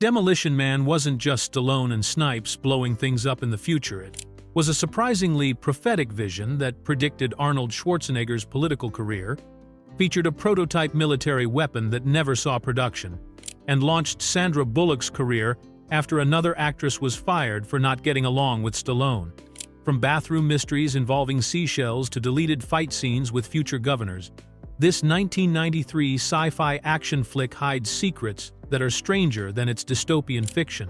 Demolition Man wasn't just Stallone and Snipes blowing things up in the future. It was a surprisingly prophetic vision that predicted Arnold Schwarzenegger's political career, featured a prototype military weapon that never saw production, and launched Sandra Bullock's career after another actress was fired for not getting along with Stallone. From bathroom mysteries involving seashells to deleted fight scenes with future governors, this 1993 sci-fi action flick hides secrets that are stranger than its dystopian fiction.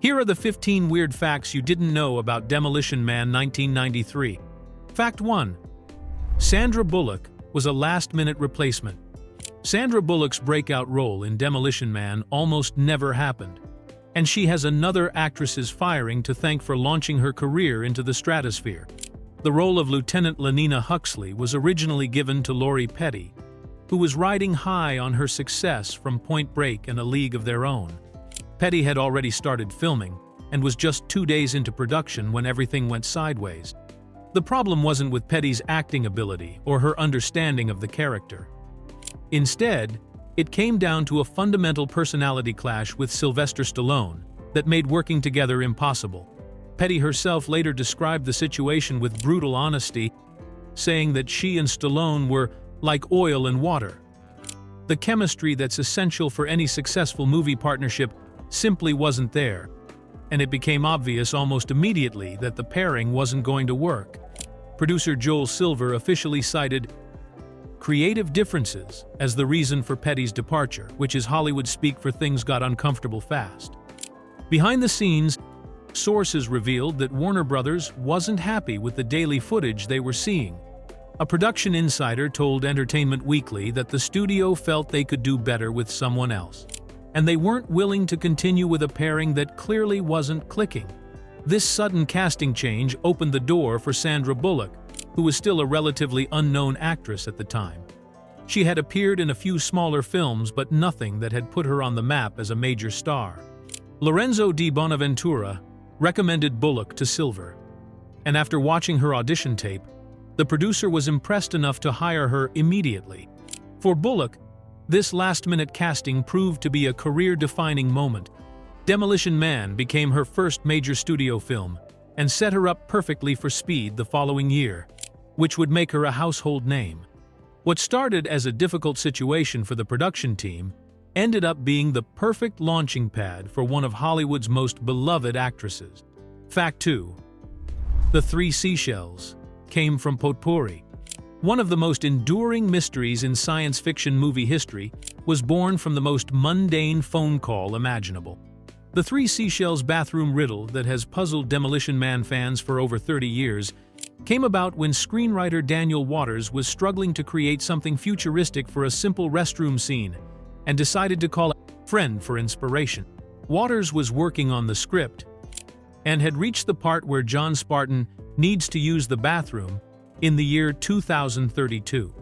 Here are the 15 weird facts you didn't know about Demolition Man 1993. Fact 1. Sandra Bullock was a last-minute replacement. Sandra Bullock's breakout role in Demolition Man almost never happened, and she has another actress's firing to thank for launching her career into the stratosphere. The role of Lieutenant Lenina Huxley was originally given to Lori Petty, who was riding high on her success from Point Break and A League of Their Own. Petty had already started filming and was just 2 days into production when everything went sideways. The problem wasn't with Petty's acting ability or her understanding of the character. Instead, it came down to a fundamental personality clash with Sylvester Stallone that made working together impossible. Petty herself later described the situation with brutal honesty, saying that she and Stallone were like oil and water. The chemistry that's essential for any successful movie partnership simply wasn't there, and it became obvious almost immediately that the pairing wasn't going to work. Producer Joel Silver officially cited creative differences as the reason for Petty's departure, which is Hollywood speak for things got uncomfortable fast. Behind the scenes, sources revealed that Warner Brothers wasn't happy with the daily footage they were seeing. A production insider told Entertainment Weekly that the studio felt they could do better with someone else, and they weren't willing to continue with a pairing that clearly wasn't clicking. This sudden casting change opened the door for Sandra Bullock, who was still a relatively unknown actress at the time. She had appeared in a few smaller films, but nothing that had put her on the map as a major star. Lorenzo di Bonaventura recommended Bullock to Silver, and after watching her audition tape, the producer was impressed enough to hire her immediately. For Bullock, this last-minute casting proved to be a career-defining moment. Demolition Man became her first major studio film and set her up perfectly for Speed the following year, which would make her a household name. What started as a difficult situation for the production team ended up being the perfect launching pad for one of Hollywood's most beloved actresses. Fact 2. The three seashells came from potpourri. One of the most enduring mysteries in science fiction movie history was born from the most mundane phone call imaginable. The three seashells bathroom riddle that has puzzled Demolition Man fans for over 30 years came about when screenwriter Daniel Waters was struggling to create something futuristic for a simple restroom scene and decided to call a friend for inspiration. Waters was working on the script and had reached the part where John Spartan needs to use the bathroom in the year 2032.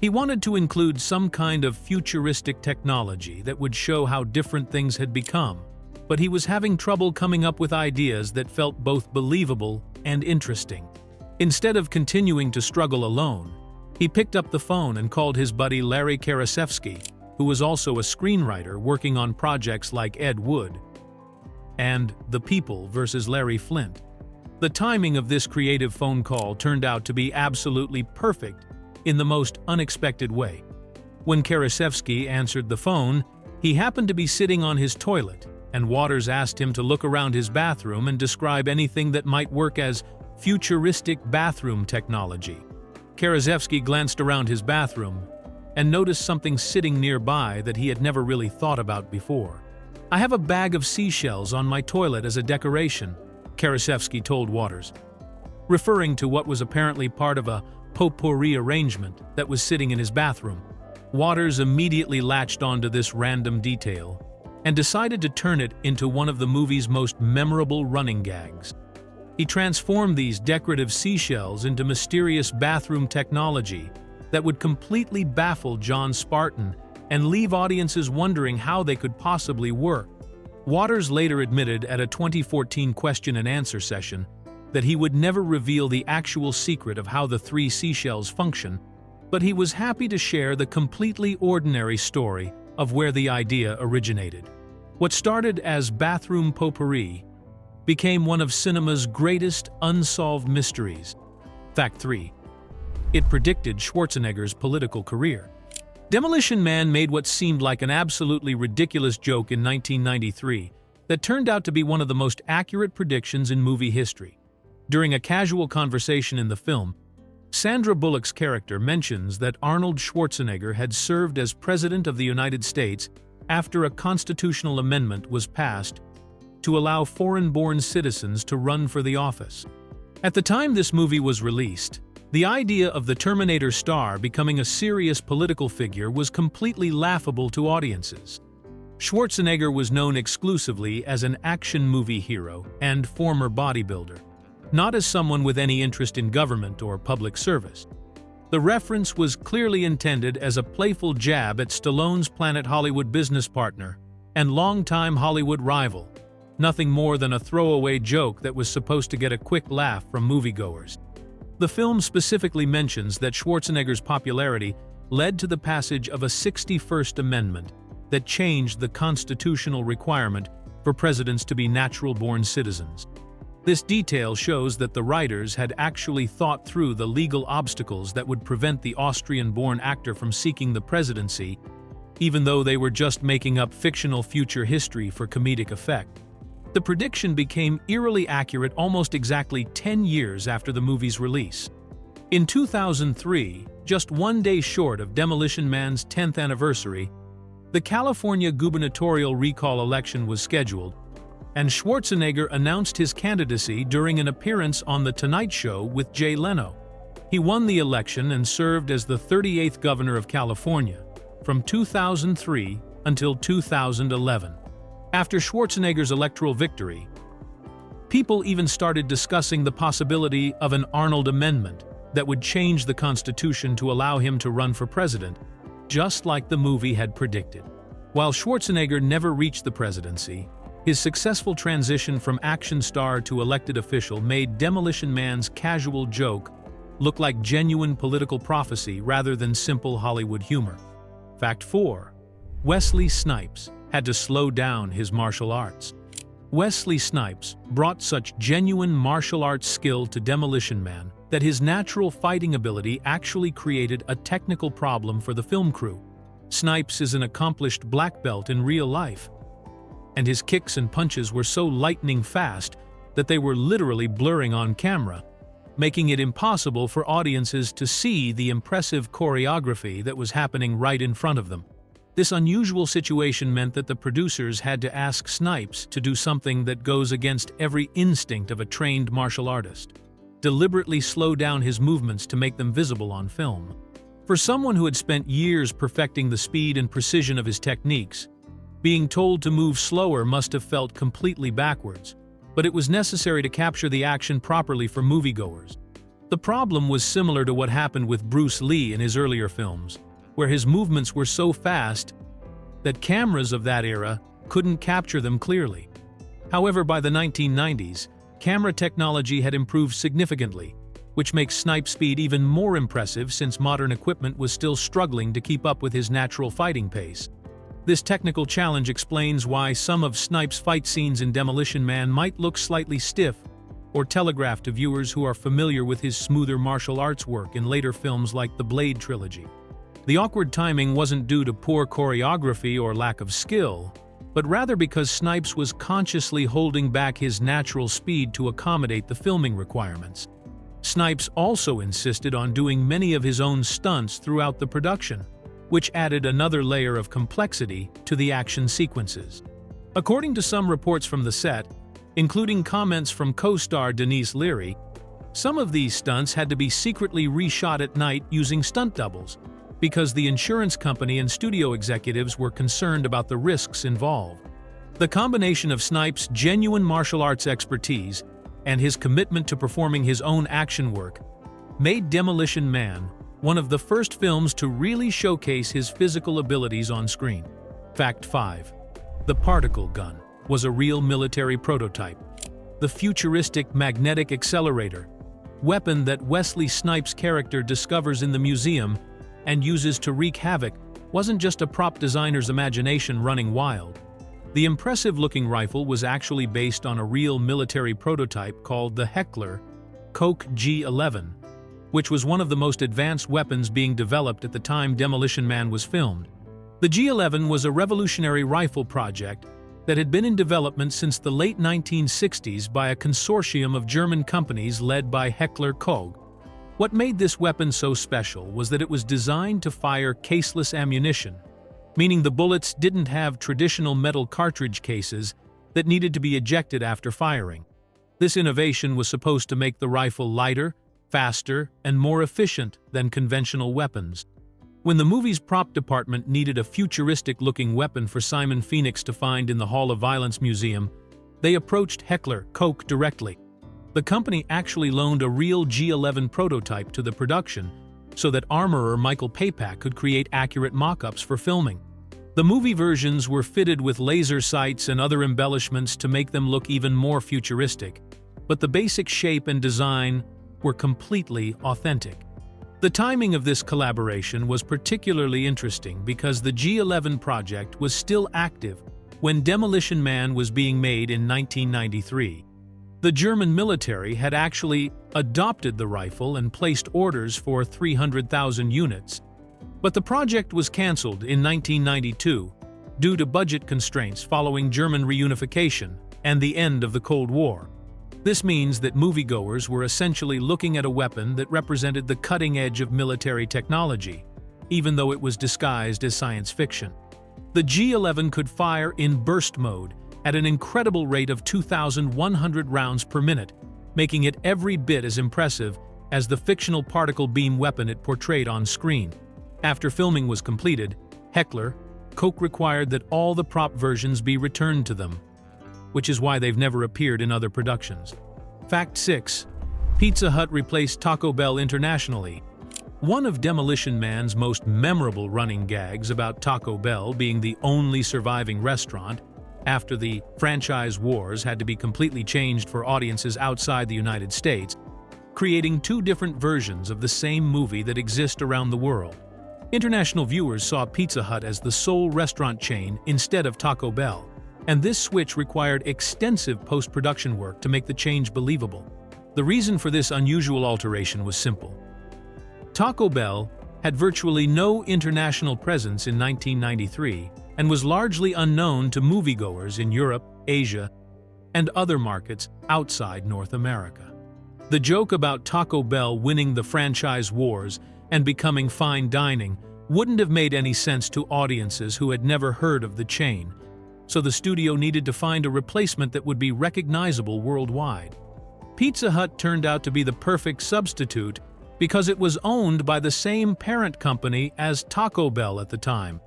He wanted to include some kind of futuristic technology that would show how different things had become, but he was having trouble coming up with ideas that felt both believable and interesting. Instead of continuing to struggle alone, he picked up the phone and called his buddy Larry Karasevsky, who was also a screenwriter working on projects like Ed Wood and The People vs. Larry Flint. The timing of this creative phone call turned out to be absolutely perfect in the most unexpected way. When Karasevsky answered the phone, he happened to be sitting on his toilet, and Waters asked him to look around his bathroom and describe anything that might work as futuristic bathroom technology. Karasevsky glanced around his bathroom and noticed something sitting nearby that he had never really thought about before. "I have a bag of seashells on my toilet as a decoration," Karasevsky told Waters, referring to what was apparently part of a potpourri arrangement that was sitting in his bathroom. Waters immediately latched onto this random detail and decided to turn it into one of the movie's most memorable running gags. He transformed these decorative seashells into mysterious bathroom technology that would completely baffle John Spartan and leave audiences wondering how they could possibly work. Waters later admitted at a 2014 question and answer session that he would never reveal the actual secret of how the three seashells function, but he was happy to share the completely ordinary story of where the idea originated. What started as bathroom potpourri became one of cinema's greatest unsolved mysteries. Fact 3. It predicted Schwarzenegger's political career. Demolition Man made what seemed like an absolutely ridiculous joke in 1993 that turned out to be one of the most accurate predictions in movie history. During a casual conversation in the film, Sandra Bullock's character mentions that Arnold Schwarzenegger had served as President of the United States after a constitutional amendment was passed to allow foreign-born citizens to run for the office. At the time this movie was released, the idea of the Terminator star becoming a serious political figure was completely laughable to audiences. Schwarzenegger was known exclusively as an action movie hero and former bodybuilder, not as someone with any interest in government or public service. The reference was clearly intended as a playful jab at Stallone's Planet Hollywood business partner and longtime Hollywood rival, nothing more than a throwaway joke that was supposed to get a quick laugh from moviegoers. The film specifically mentions that Schwarzenegger's popularity led to the passage of a 61st Amendment that changed the constitutional requirement for presidents to be natural-born citizens. This detail shows that the writers had actually thought through the legal obstacles that would prevent the Austrian-born actor from seeking the presidency, even though they were just making up fictional future history for comedic effect. The prediction became eerily accurate almost exactly 10 years after the movie's release. In 2003, just one day short of Demolition Man's 10th anniversary, the California gubernatorial recall election was scheduled, and Schwarzenegger announced his candidacy during an appearance on The Tonight Show with Jay Leno. He won the election and served as the 38th governor of California from 2003 until 2011. After Schwarzenegger's electoral victory, people even started discussing the possibility of an Arnold Amendment that would change the Constitution to allow him to run for president, just like the movie had predicted. While Schwarzenegger never reached the presidency, his successful transition from action star to elected official made Demolition Man's casual joke look like genuine political prophecy rather than simple Hollywood humor. Fact 4. Wesley Snipes had to slow down his martial arts. Wesley Snipes brought such genuine martial arts skill to Demolition Man that his natural fighting ability actually created a technical problem for the film crew. Snipes is an accomplished black belt in real life, and his kicks and punches were so lightning fast that they were literally blurring on camera, making it impossible for audiences to see the impressive choreography that was happening right in front of them. This unusual situation meant that the producers had to ask Snipes to do something that goes against every instinct of a trained martial artist: deliberately slow down his movements to make them visible on film. For someone who had spent years perfecting the speed and precision of his techniques, being told to move slower must have felt completely backwards, but it was necessary to capture the action properly for moviegoers. The problem was similar to what happened with Bruce Lee in his earlier films, where his movements were so fast that cameras of that era couldn't capture them clearly. However, by the 1990s, camera technology had improved significantly, which makes Snipes' speed even more impressive since modern equipment was still struggling to keep up with his natural fighting pace. This technical challenge explains why some of Snipes' fight scenes in Demolition Man might look slightly stiff or telegraphed to viewers who are familiar with his smoother martial arts work in later films like the Blade trilogy. The awkward timing wasn't due to poor choreography or lack of skill, but rather because Snipes was consciously holding back his natural speed to accommodate the filming requirements. Snipes also insisted on doing many of his own stunts throughout the production, which added another layer of complexity to the action sequences. According to some reports from the set, including comments from co-star Denise Leary, some of these stunts had to be secretly reshot at night using stunt doubles, because the insurance company and studio executives were concerned about the risks involved. The combination of Snipes' genuine martial arts expertise and his commitment to performing his own action work made Demolition Man one of the first films to really showcase his physical abilities on screen. Fact 5. The particle gun was a real military prototype. The futuristic magnetic accelerator, weapon that Wesley Snipes' character discovers in the museum and uses to wreak havoc, wasn't just a prop designer's imagination running wild. The impressive-looking rifle was actually based on a real military prototype called the Heckler Koch G11, which was one of the most advanced weapons being developed at the time Demolition Man was filmed. The G11 was a revolutionary rifle project that had been in development since the late 1960s by a consortium of German companies led by Heckler Koch. What made this weapon so special was that it was designed to fire caseless ammunition, meaning the bullets didn't have traditional metal cartridge cases that needed to be ejected after firing. This innovation was supposed to make the rifle lighter, faster, and more efficient than conventional weapons. When the movie's prop department needed a futuristic-looking weapon for Simon Phoenix to find in the Hall of Violence Museum, they approached Heckler Koch directly. The company actually loaned a real G11 prototype to the production so that armorer Michael Papak could create accurate mock-ups for filming. The movie versions were fitted with laser sights and other embellishments to make them look even more futuristic, but the basic shape and design were completely authentic. The timing of this collaboration was particularly interesting because the G11 project was still active when Demolition Man was being made in 1993. The German military had actually adopted the rifle and placed orders for 300,000 units. But the project was cancelled in 1992 due to budget constraints following German reunification and the end of the Cold War. This means that moviegoers were essentially looking at a weapon that represented the cutting edge of military technology, even though it was disguised as science fiction. The G11 could fire in burst mode at an incredible rate of 2,100 rounds per minute, making it every bit as impressive as the fictional particle beam weapon it portrayed on screen. After filming was completed, Heckler Koch required that all the prop versions be returned to them, which is why they've never appeared in other productions. Fact 6. Pizza Hut replaced Taco Bell internationally. One of Demolition Man's most memorable running gags about Taco Bell being the only surviving restaurant after the franchise wars had to be completely changed for audiences outside the United States, creating two different versions of the same movie that exist around the world. International viewers saw Pizza Hut as the sole restaurant chain instead of Taco Bell, and this switch required extensive post-production work to make the change believable. The reason for this unusual alteration was simple. Taco Bell had virtually no international presence in 1993 and was largely unknown to moviegoers in Europe, Asia, and other markets outside North America. The joke about Taco Bell winning the franchise wars and becoming fine dining wouldn't have made any sense to audiences who had never heard of the chain, so the studio needed to find a replacement that would be recognizable worldwide. Pizza Hut turned out to be the perfect substitute because it was owned by the same parent company as Taco Bell at the time.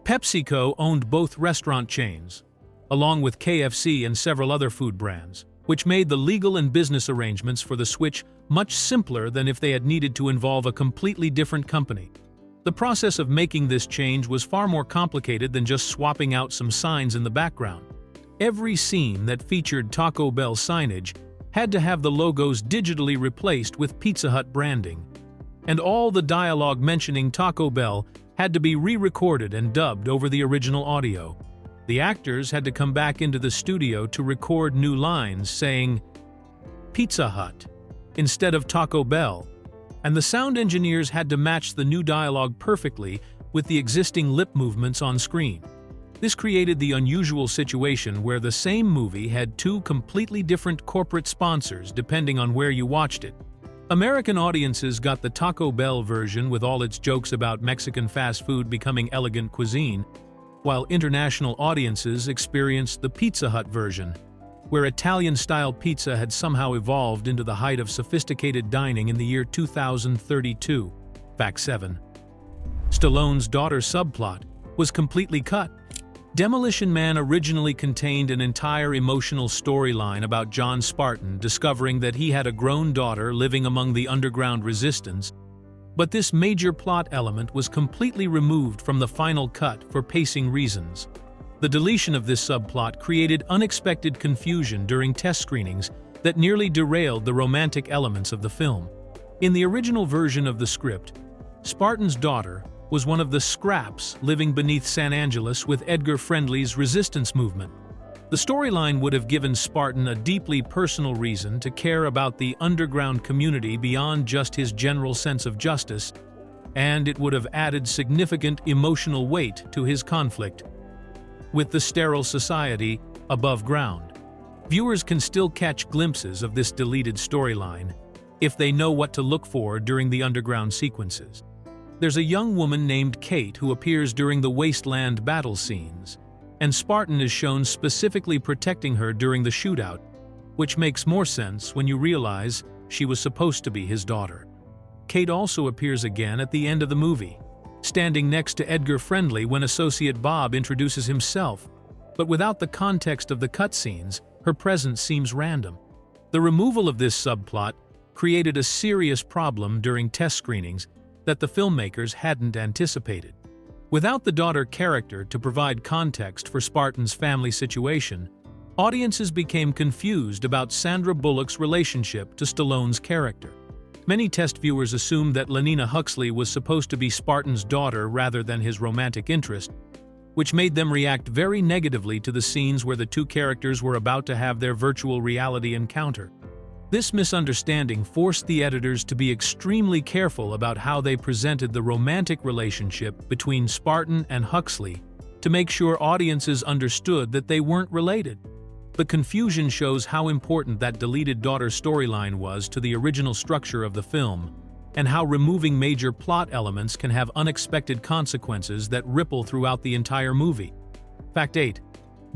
PepsiCo owned both restaurant chains, along with KFC and several other food brands, which made the legal and business arrangements for the switch much simpler than if they had needed to involve a completely different company. The process of making this change was far more complicated than just swapping out some signs in the background. Every scene that featured Taco Bell signage had to have the logos digitally replaced with Pizza Hut branding, and all the dialogue mentioning Taco Bell had to be re-recorded and dubbed over the original audio. The actors had to come back into the studio to record new lines saying Pizza Hut instead of Taco Bell, and the sound engineers had to match the new dialogue perfectly with the existing lip movements on screen. This created the unusual situation where the same movie had two completely different corporate sponsors depending on where you watched it. American audiences got the Taco Bell version with all its jokes about Mexican fast food becoming elegant cuisine, while international audiences experienced the Pizza Hut version, where Italian-style pizza had somehow evolved into the height of sophisticated dining in the year 2032. Fact 7. Stallone's daughter subplot was completely cut. Demolition Man originally contained an entire emotional storyline about John Spartan discovering that he had a grown daughter living among the underground resistance, but this major plot element was completely removed from the final cut for pacing reasons. The deletion of this subplot created unexpected confusion during test screenings that nearly derailed the romantic elements of the film. In the original version of the script, Spartan's daughter was one of the scraps living beneath San Angeles with Edgar Friendly's resistance movement. The storyline would have given Spartan a deeply personal reason to care about the underground community beyond just his general sense of justice, and it would have added significant emotional weight to his conflict with the sterile society above ground. Viewers can still catch glimpses of this deleted storyline if they know what to look for during the underground sequences. There's a young woman named Kate who appears during the wasteland battle scenes, and Spartan is shown specifically protecting her during the shootout, which makes more sense when you realize she was supposed to be his daughter. Kate also appears again at the end of the movie, standing next to Edgar Friendly when Associate Bob introduces himself, but without the context of the cutscenes, her presence seems random. The removal of this subplot created a serious problem during test screenings that the filmmakers hadn't anticipated. Without the daughter character to provide context for Spartan's family situation, audiences became confused about Sandra Bullock's relationship to Stallone's character. Many test viewers assumed that Lenina Huxley was supposed to be Spartan's daughter rather than his romantic interest, which made them react very negatively to the scenes where the two characters were about to have their virtual reality encounter. This misunderstanding forced the editors to be extremely careful about how they presented the romantic relationship between Spartan and Huxley to make sure audiences understood that they weren't related. The confusion shows how important that deleted daughter storyline was to the original structure of the film, and how removing major plot elements can have unexpected consequences that ripple throughout the entire movie. Fact 8.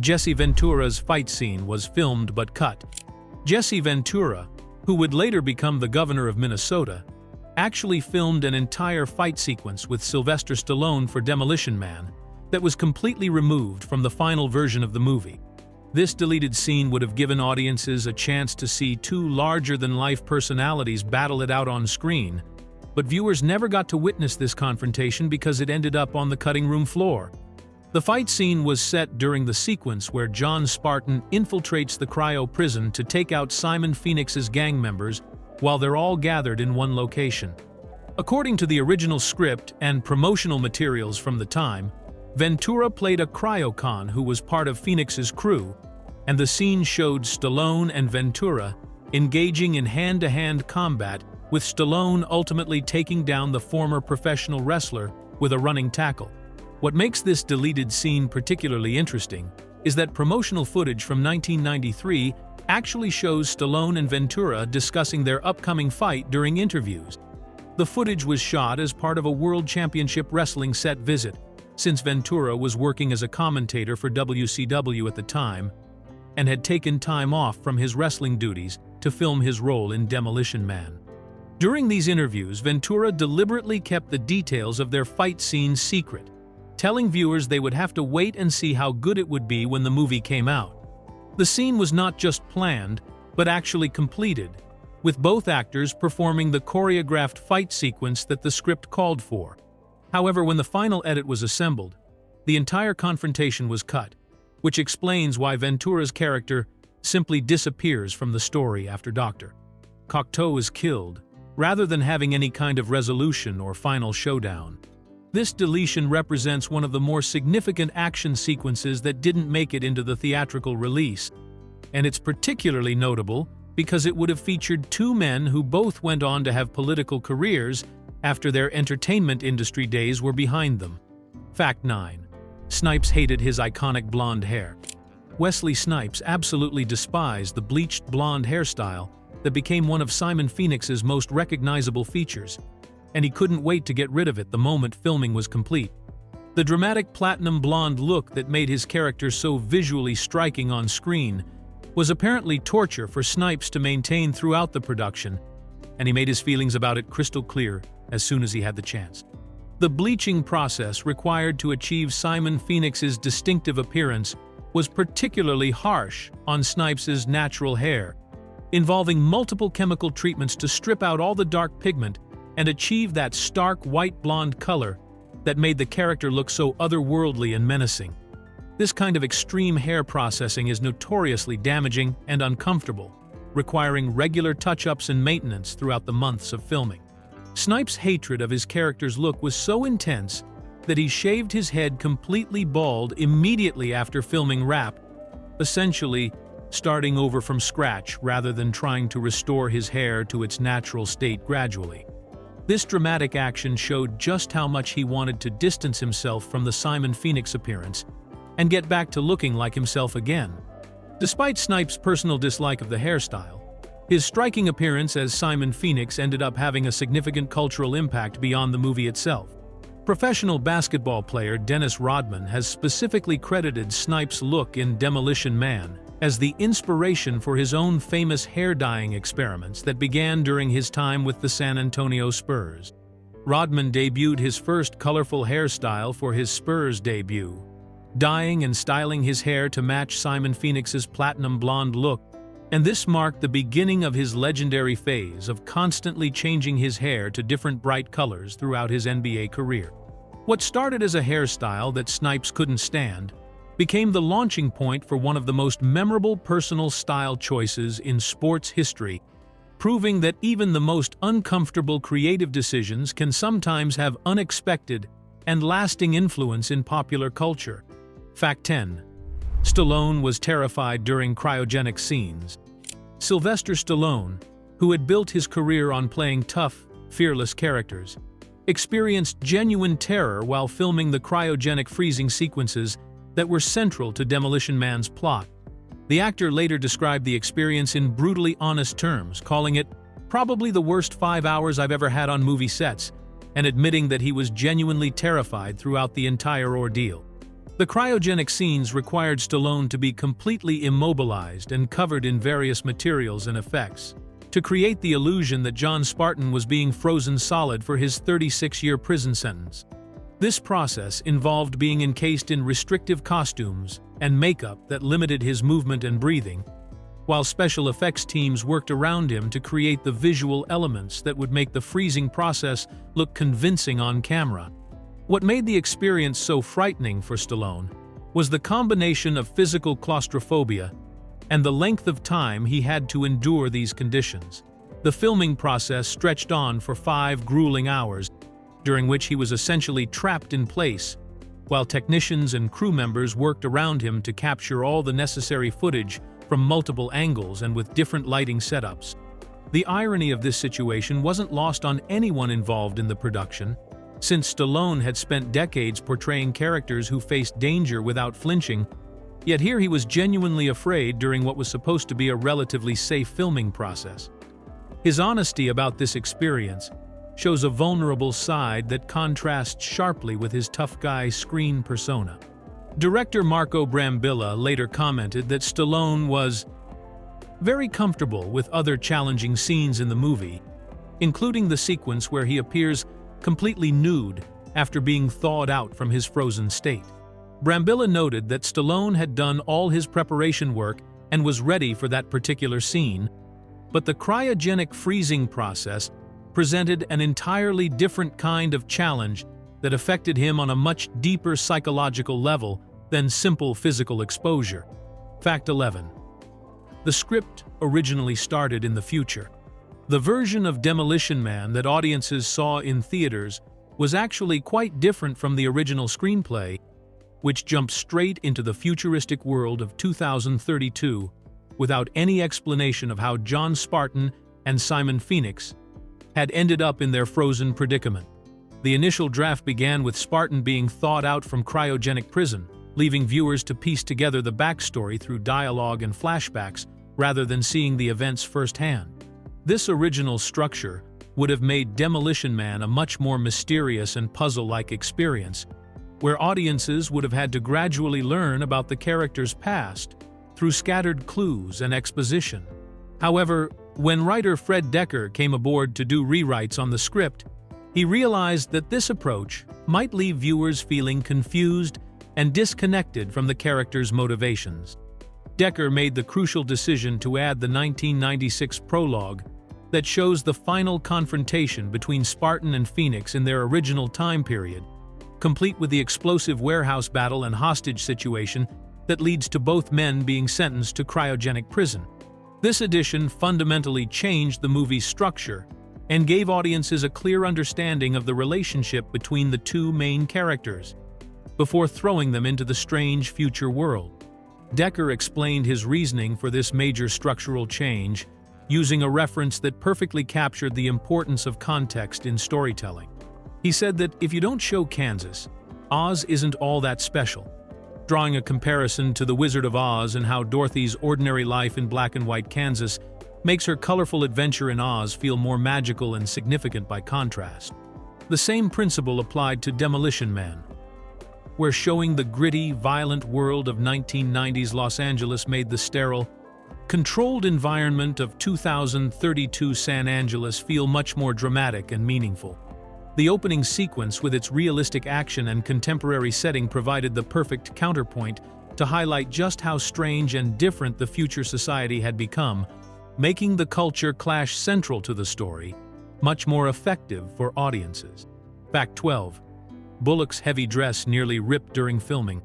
Jesse Ventura's fight scene was filmed but cut. Jesse Ventura, who would later become the governor of Minnesota, actually filmed an entire fight sequence with Sylvester Stallone for Demolition Man that was completely removed from the final version of the movie. This deleted scene would have given audiences a chance to see two larger-than-life personalities battle it out on screen, but viewers never got to witness this confrontation because it ended up on the cutting room floor. The fight scene was set during the sequence where John Spartan infiltrates the cryo prison to take out Simon Phoenix's gang members while they're all gathered in one location. According to the original script and promotional materials from the time, Ventura played a cryocon who was part of Phoenix's crew, and the scene showed Stallone and Ventura engaging in hand-to-hand combat, with Stallone ultimately taking down the former professional wrestler with a running tackle. What makes this deleted scene particularly interesting is that promotional footage from 1993 actually shows Stallone and Ventura discussing their upcoming fight during interviews. The footage was shot as part of a World Championship Wrestling set visit, since Ventura was working as a commentator for WCW at the time and had taken time off from his wrestling duties to film his role in Demolition Man. During these interviews, Ventura deliberately kept the details of their fight scene secret, telling viewers they would have to wait and see how good it would be when the movie came out. The scene was not just planned, but actually completed, with both actors performing the choreographed fight sequence that the script called for. However, when the final edit was assembled, the entire confrontation was cut, which explains why Ventura's character simply disappears from the story after Dr. Cocteau is killed, rather than having any kind of resolution or final showdown. This deletion represents one of the more significant action sequences that didn't make it into the theatrical release, and it's particularly notable because it would have featured two men who both went on to have political careers after their entertainment industry days were behind them. Fact 9. Snipes hated his iconic blonde hair. Wesley Snipes absolutely despised the bleached blonde hairstyle that became one of Simon Phoenix's most recognizable features, and he couldn't wait to get rid of it the moment filming was complete. The dramatic platinum blonde look that made his character so visually striking on screen was apparently torture for Snipes to maintain throughout the production, and he made his feelings about it crystal clear as soon as he had the chance. The bleaching process required to achieve Simon Phoenix's distinctive appearance was particularly harsh on Snipes's natural hair, involving multiple chemical treatments to strip out all the dark pigment and achieve that stark white blonde color that made the character look so otherworldly and menacing. This kind of extreme hair processing is notoriously damaging and uncomfortable, requiring regular touch-ups and maintenance throughout the months of filming. Snipes' hatred of his character's look was so intense that he shaved his head completely bald immediately after filming Wrap, essentially starting over from scratch rather than trying to restore his hair to its natural state gradually. This dramatic action showed just how much he wanted to distance himself from the Simon Phoenix appearance and get back to looking like himself again. Despite Snipes' personal dislike of the hairstyle, his striking appearance as Simon Phoenix ended up having a significant cultural impact beyond the movie itself. Professional basketball player Dennis Rodman has specifically credited Snipes' look in Demolition Man as the inspiration for his own famous hair-dyeing experiments that began during his time with the San Antonio Spurs. Rodman debuted his first colorful hairstyle for his Spurs debut, dyeing and styling his hair to match Simon Phoenix's platinum blonde look, and this marked the beginning of his legendary phase of constantly changing his hair to different bright colors throughout his NBA career. What started as a hairstyle that Snipes couldn't stand became the launching point for one of the most memorable personal style choices in sports history, proving that even the most uncomfortable creative decisions can sometimes have unexpected and lasting influence in popular culture. Fact 10. Stallone was terrified during cryogenic scenes. Sylvester Stallone, who had built his career on playing tough, fearless characters, experienced genuine terror while filming the cryogenic freezing sequences that were central to Demolition Man's plot. The actor later described the experience in brutally honest terms, calling it probably the worst 5 hours I've ever had on movie sets, and admitting that he was genuinely terrified throughout the entire ordeal. The cryogenic scenes required Stallone to be completely immobilized and covered in various materials and effects, to create the illusion that John Spartan was being frozen solid for his 36-year prison sentence. This process involved being encased in restrictive costumes and makeup that limited his movement and breathing, while special effects teams worked around him to create the visual elements that would make the freezing process look convincing on camera. What made the experience so frightening for Stallone was the combination of physical claustrophobia and the length of time he had to endure these conditions. The filming process stretched on for 5 grueling hours, during which he was essentially trapped in place, while technicians and crew members worked around him to capture all the necessary footage from multiple angles and with different lighting setups. The irony of this situation wasn't lost on anyone involved in the production, since Stallone had spent decades portraying characters who faced danger without flinching, yet here he was genuinely afraid during what was supposed to be a relatively safe filming process. His honesty about this experience shows a vulnerable side that contrasts sharply with his tough guy screen persona. Director Marco Brambilla later commented that Stallone was very comfortable with other challenging scenes in the movie, including the sequence where he appears completely nude after being thawed out from his frozen state. Brambilla noted that Stallone had done all his preparation work and was ready for that particular scene, but the cryogenic freezing process presented an entirely different kind of challenge that affected him on a much deeper psychological level than simple physical exposure. Fact 11. The script originally started in the future. The version of Demolition Man that audiences saw in theaters was actually quite different from the original screenplay, which jumped straight into the futuristic world of 2032 without any explanation of how John Spartan and Simon Phoenix had ended up in their frozen predicament. The initial draft began with Spartan being thawed out from cryogenic prison, leaving viewers to piece together the backstory through dialogue and flashbacks rather than seeing the events firsthand. This original structure would have made Demolition Man a much more mysterious and puzzle-like experience, where audiences would have had to gradually learn about the character's past through scattered clues and exposition. However, when writer Fred Dekker came aboard to do rewrites on the script, he realized that this approach might leave viewers feeling confused and disconnected from the character's motivations. Dekker made the crucial decision to add the 1996 prologue that shows the final confrontation between Spartan and Phoenix in their original time period, complete with the explosive warehouse battle and hostage situation that leads to both men being sentenced to cryogenic prison. This addition fundamentally changed the movie's structure, and gave audiences a clear understanding of the relationship between the two main characters, before throwing them into the strange future world. Decker explained his reasoning for this major structural change, using a reference that perfectly captured the importance of context in storytelling. He said that if you don't show Kansas, Oz isn't all that special, drawing a comparison to The Wizard of Oz and how Dorothy's ordinary life in black-and-white Kansas makes her colorful adventure in Oz feel more magical and significant by contrast. The same principle applied to Demolition Man, where showing the gritty, violent world of 1990s Los Angeles made the sterile, controlled environment of 2032 San Angeles feel much more dramatic and meaningful. The opening sequence with its realistic action and contemporary setting provided the perfect counterpoint to highlight just how strange and different the future society had become, making the culture clash central to the story much more effective for audiences. Fact 12. Bullock's heavy dress nearly ripped during filming.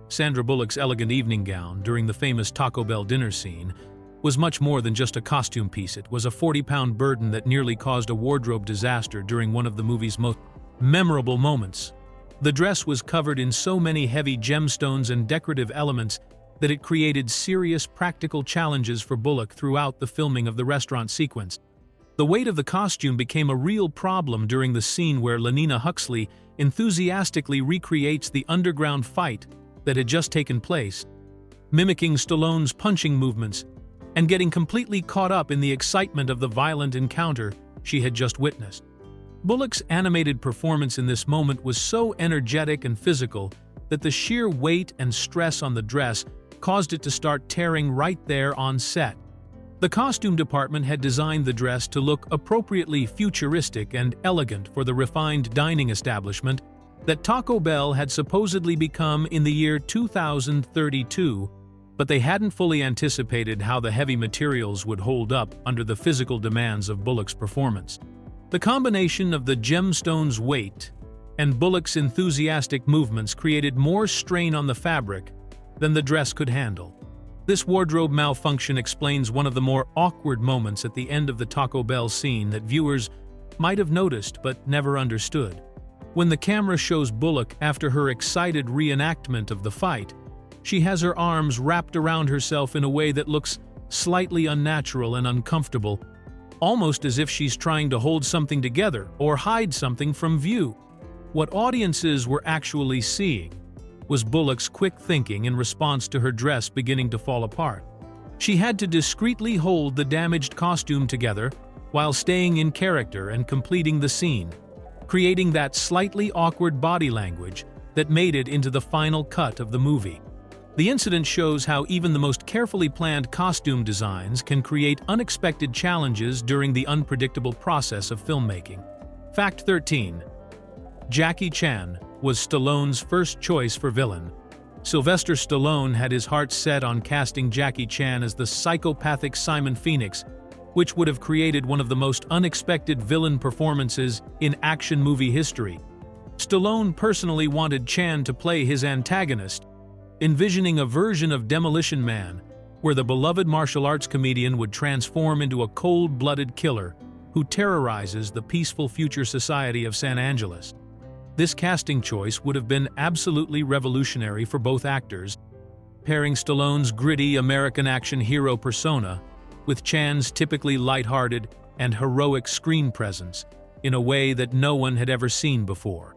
Sandra Bullock's elegant evening gown during the famous Taco Bell dinner scene was much more than just a costume piece. It was a 40-pound burden that nearly caused a wardrobe disaster during one of the movie's most memorable moments. The dress was covered in so many heavy gemstones and decorative elements that it created serious practical challenges for Bullock throughout the filming of the restaurant sequence. The weight of the costume became a real problem during the scene where Lenina Huxley enthusiastically recreates the underground fight that had just taken place, mimicking Stallone's punching movements and getting completely caught up in the excitement of the violent encounter she had just witnessed. Bullock's animated performance in this moment was so energetic and physical that the sheer weight and stress on the dress caused it to start tearing right there on set. The costume department had designed the dress to look appropriately futuristic and elegant for the refined dining establishment that Taco Bell had supposedly become in the year 2032, but they hadn't fully anticipated how the heavy materials would hold up under the physical demands of Bullock's performance. The combination of the gemstones' weight and Bullock's enthusiastic movements created more strain on the fabric than the dress could handle. This wardrobe malfunction explains one of the more awkward moments at the end of the Taco Bell scene that viewers might have noticed but never understood. When the camera shows Bullock after her excited reenactment of the fight, she has her arms wrapped around herself in a way that looks slightly unnatural and uncomfortable, almost as if she's trying to hold something together or hide something from view. What audiences were actually seeing was Bullock's quick thinking in response to her dress beginning to fall apart. She had to discreetly hold the damaged costume together while staying in character and completing the scene, creating that slightly awkward body language that made it into the final cut of the movie. The incident shows how even the most carefully planned costume designs can create unexpected challenges during the unpredictable process of filmmaking. Fact 13. Jackie Chan was Stallone's first choice for villain. Sylvester Stallone had his heart set on casting Jackie Chan as the psychopathic Simon Phoenix, which would have created one of the most unexpected villain performances in action movie history. Stallone personally wanted Chan to play his antagonist, envisioning a version of Demolition Man where the beloved martial arts comedian would transform into a cold-blooded killer who terrorizes the peaceful future society of San Angeles. This casting choice would have been absolutely revolutionary for both actors, pairing Stallone's gritty American action hero persona with Chan's typically lighthearted and heroic screen presence in a way that no one had ever seen before.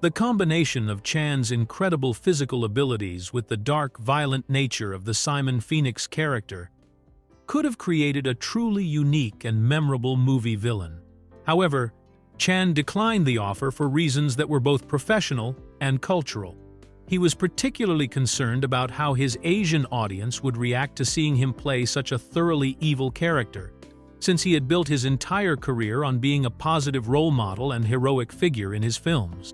The combination of Chan's incredible physical abilities with the dark, violent nature of the Simon Phoenix character could have created a truly unique and memorable movie villain. However, Chan declined the offer for reasons that were both professional and cultural. He was particularly concerned about how his Asian audience would react to seeing him play such a thoroughly evil character, since he had built his entire career on being a positive role model and heroic figure in his films.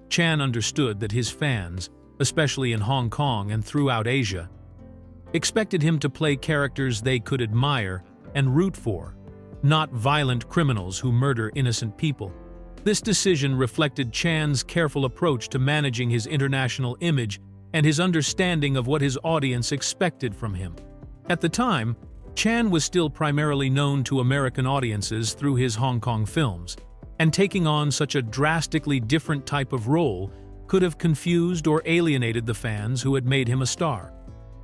Chan understood that his fans, especially in Hong Kong and throughout Asia, expected him to play characters they could admire and root for, not violent criminals who murder innocent people. This decision reflected Chan's careful approach to managing his international image and his understanding of what his audience expected from him. At the time, Chan was still primarily known to American audiences through his Hong Kong films, and taking on such a drastically different type of role could have confused or alienated the fans who had made him a star.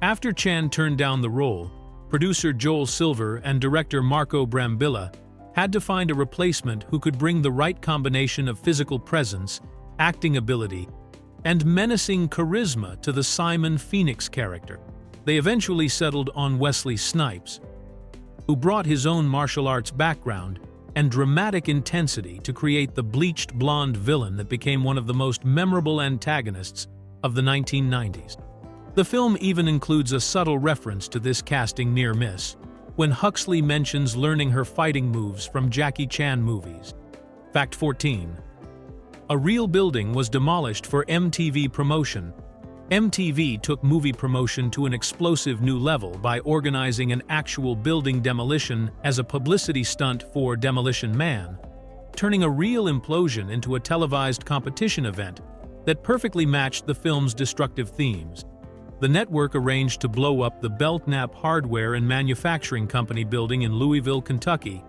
After Chan turned down the role, producer Joel Silver and director Marco Brambilla had to find a replacement who could bring the right combination of physical presence, acting ability, and menacing charisma to the Simon Phoenix character. They eventually settled on Wesley Snipes, who brought his own martial arts background and dramatic intensity to create the bleached blonde villain that became one of the most memorable antagonists of the 1990s. The film even includes a subtle reference to this casting near miss, when Huxley mentions learning her fighting moves from Jackie Chan movies. Fact 14. A real building was demolished for MTV promotion. MTV took movie promotion to an explosive new level by organizing an actual building demolition as a publicity stunt for Demolition Man, turning a real implosion into a televised competition event that perfectly matched the film's destructive themes. The network arranged to blow up the Belknap Hardware and Manufacturing Company building in Louisville, Kentucky,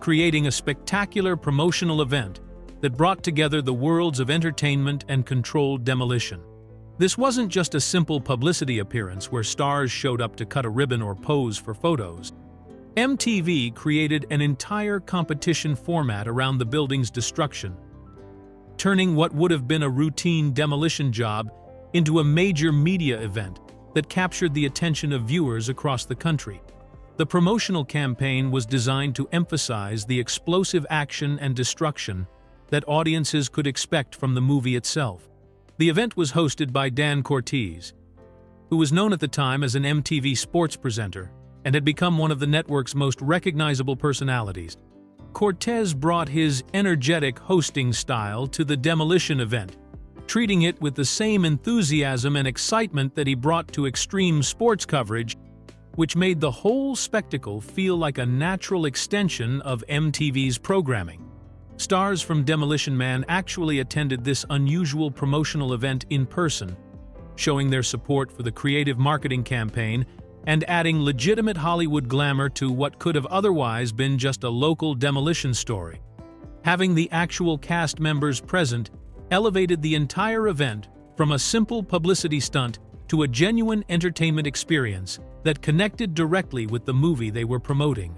creating a spectacular promotional event that brought together the worlds of entertainment and controlled demolition. This wasn't just a simple publicity appearance where stars showed up to cut a ribbon or pose for photos. MTV created an entire competition format around the building's destruction, turning what would have been a routine demolition job into a major media event that captured the attention of viewers across the country. The promotional campaign was designed to emphasize the explosive action and destruction that audiences could expect from the movie itself. The event was hosted by Dan Cortese, who was known at the time as an MTV sports presenter and had become one of the network's most recognizable personalities. Cortese brought his energetic hosting style to the demolition event, treating it with the same enthusiasm and excitement that he brought to extreme sports coverage, which made the whole spectacle feel like a natural extension of MTV's programming. Stars from Demolition Man actually attended this unusual promotional event in person, showing their support for the creative marketing campaign and adding legitimate Hollywood glamour to what could have otherwise been just a local demolition story. Having the actual cast members present elevated the entire event from a simple publicity stunt to a genuine entertainment experience that connected directly with the movie they were promoting.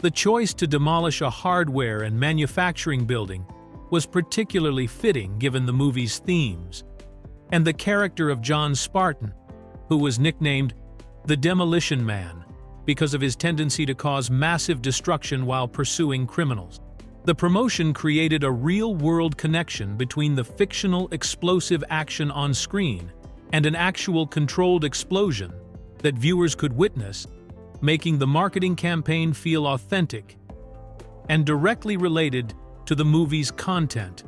The choice to demolish a hardware and manufacturing building was particularly fitting given the movie's themes, and the character of John Spartan, who was nicknamed the Demolition Man because of his tendency to cause massive destruction while pursuing criminals. The promotion created a real-world connection between the fictional explosive action on screen and an actual controlled explosion that viewers could witness, making the marketing campaign feel authentic and directly related to the movie's content,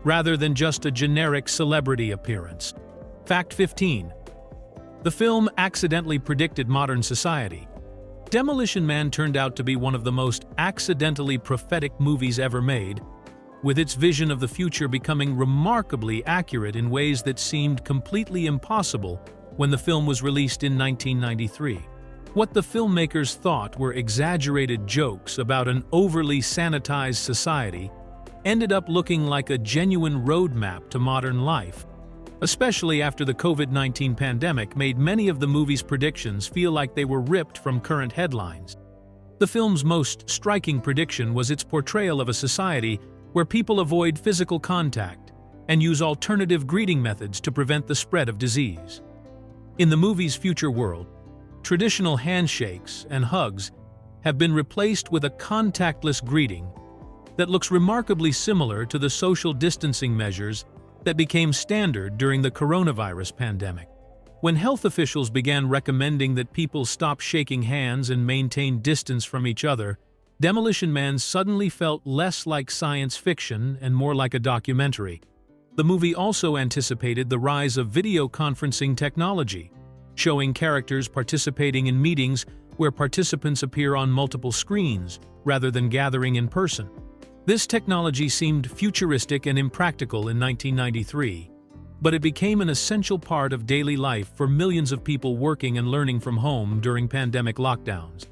rather than just a generic celebrity appearance. Fact 15. The film accidentally predicted modern society. Demolition Man turned out to be one of the most accidentally prophetic movies ever made, with its vision of the future becoming remarkably accurate in ways that seemed completely impossible when the film was released in 1993. What the filmmakers thought were exaggerated jokes about an overly sanitized society ended up looking like a genuine roadmap to modern life, especially after the COVID-19 pandemic made many of the movie's predictions feel like they were ripped from current headlines. The film's most striking prediction was its portrayal of a society where people avoid physical contact and use alternative greeting methods to prevent the spread of disease. In the movie's future world, traditional handshakes and hugs have been replaced with a contactless greeting that looks remarkably similar to the social distancing measures that became standard during the coronavirus pandemic. When health officials began recommending that people stop shaking hands and maintain distance from each other, Demolition Man suddenly felt less like science fiction and more like a documentary. The movie also anticipated the rise of video conferencing technology, showing characters participating in meetings where participants appear on multiple screens rather than gathering in person. This technology seemed futuristic and impractical in 1993, but it became an essential part of daily life for millions of people working and learning from home during pandemic lockdowns.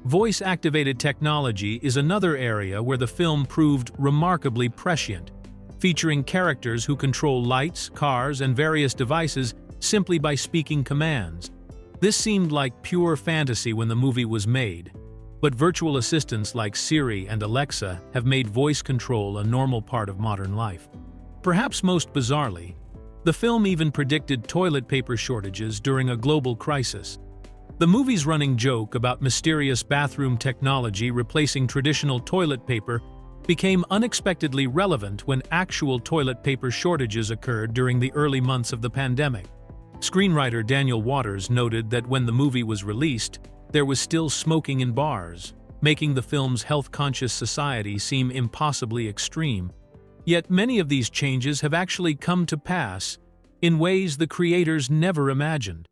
Voice-activated technology is another area where the film proved remarkably prescient, featuring characters who control lights, cars, and various devices simply by speaking commands. This seemed like pure fantasy when the movie was made, but virtual assistants like Siri and Alexa have made voice control a normal part of modern life. Perhaps most bizarrely, the film even predicted toilet paper shortages during a global crisis. The movie's running joke about mysterious bathroom technology replacing traditional toilet paper became unexpectedly relevant when actual toilet paper shortages occurred during the early months of the pandemic. Screenwriter Daniel Waters noted that when the movie was released, there was still smoking in bars, making the film's health-conscious society seem impossibly extreme. Yet many of these changes have actually come to pass in ways the creators never imagined.